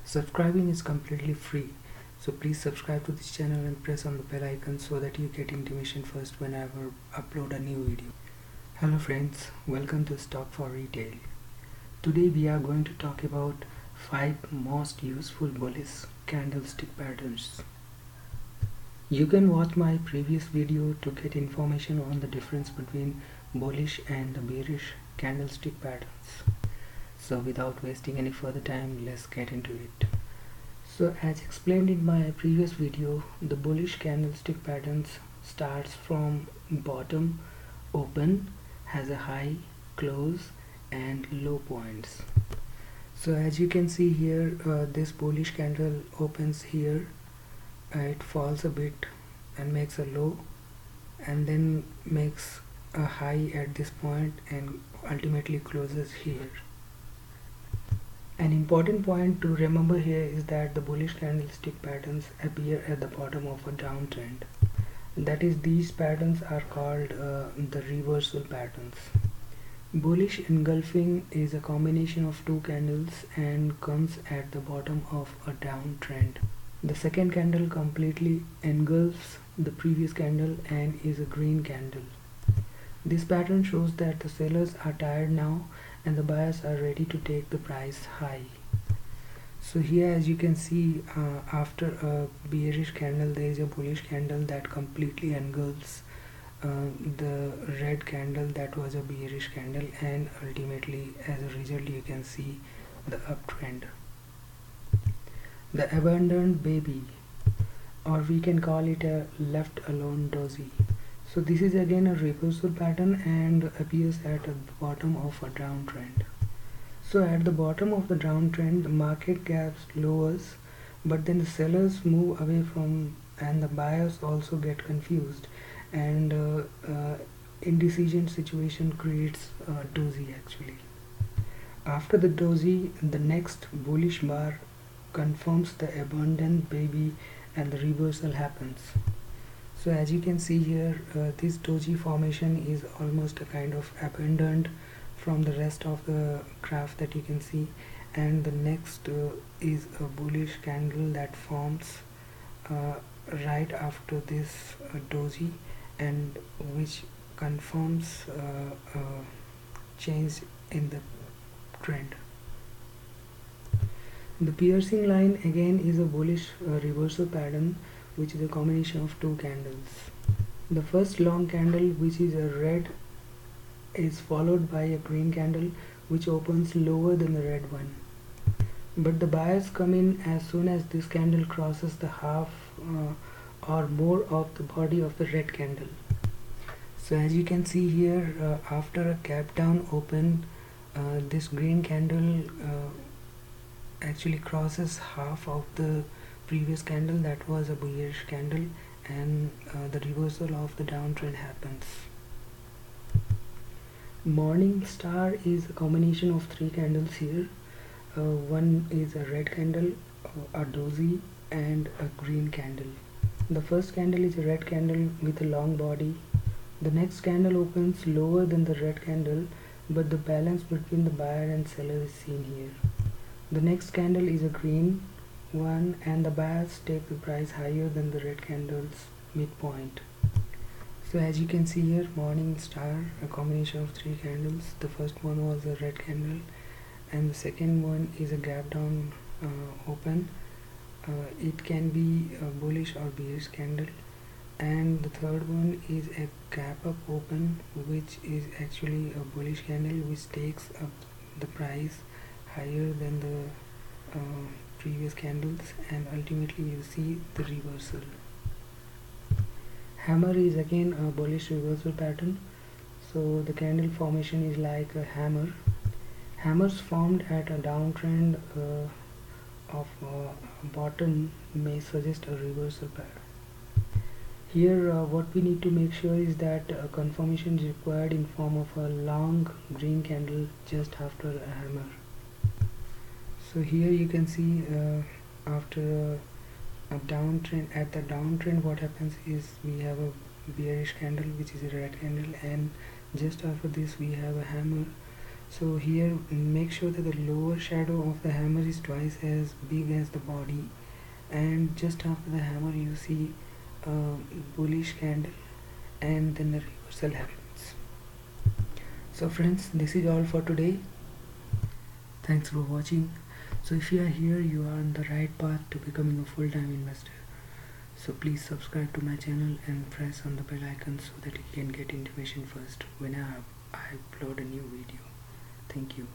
Subscribing is completely free, so please subscribe to this channel and press on the bell icon so that you get intimation first whenever I upload a new video. Hello friends, welcome to Stock for Retail. Today we are going to talk about 5 most useful bullish candlestick patterns. You can watch my previous video to get information on the difference between bullish and bearish candlestick patterns. So without wasting any further time, let's get into it. So as explained in my previous video, the bullish candlestick patterns starts from bottom open, has a high, close and low points. So as you can see here, this bullish candle opens here, it falls a bit and makes a low and then makes a high at this point and ultimately closes here. An important point to remember here is that the bullish candlestick patterns appear at the bottom of a downtrend. That is, these patterns are called the reversal patterns. Bullish engulfing is a combination of two candles and comes at the bottom of a downtrend. The second candle completely engulfs the previous candle and is a green candle. This pattern shows that the sellers are tired now and the buyers are ready to take the price high. So here as you can see, after a bearish candle there is a bullish candle that completely engulfs the red candle that was a bearish candle, and ultimately as a result you can see the uptrend. The abandoned baby, or we can call it a left alone dozy. So this is again a reversal pattern and appears at the bottom of a downtrend. So at the bottom of the downtrend, the market gaps lowers, but then the sellers move away from and the buyers also get confused, and indecision situation creates a dozy actually. After the dozy, the next bullish bar confirms the abandoned baby and the reversal happens. So as you can see here, this doji formation is almost a kind of abandoned from the rest of the graph that you can see, and the next is a bullish candle that forms right after this doji, and which confirms change in the trend. The piercing line again is a bullish reversal pattern, which is a combination of two candles. The first long candle, which is a red, is followed by a green candle which opens lower than the red one. But the buyers come in as soon as this candle crosses the half or more of the body of the red candle. So as you can see here, after a gap down open, this green candle actually crosses half of the previous candle that was a bearish candle, and the reversal of the downtrend happens. Morning star is a combination of three candles here. One is a red candle, a dozy and a green candle. The first candle is a red candle with a long body. The next candle opens lower than the red candle, but the balance between the buyer and seller is seen here. The next candle is a green one and the buyers take the price higher than the red candle's midpoint. So as you can see here, morning star, a combination of three candles. The first one was a red candle and the second one is a gap down open. It can be a bullish or bearish candle, and the third one is a gap up open, which is actually a bullish candle which takes up the price higher than the previous candles, and ultimately you see the reversal. Hammer is again a bullish reversal pattern. So the candle formation is like a hammer. Hammers formed at a downtrend of bottom may suggest a reversal pattern. Here what we need to make sure is that a confirmation is required in form of a long green candle just after a hammer. So here you can see after a downtrend, at the downtrend what happens is we have a bearish candle which is a red candle, and just after this we have a hammer. So here make sure that the lower shadow of the hammer is twice as big as the body, and just after the hammer you see a bullish candle and then the reversal happens. So friends, this is all for today. Thanks for watching. So if you are here, you are on the right path to becoming a full-time investor. So please subscribe to my channel and press on the bell icon so that you can get intimation first when I upload a new video. Thank you.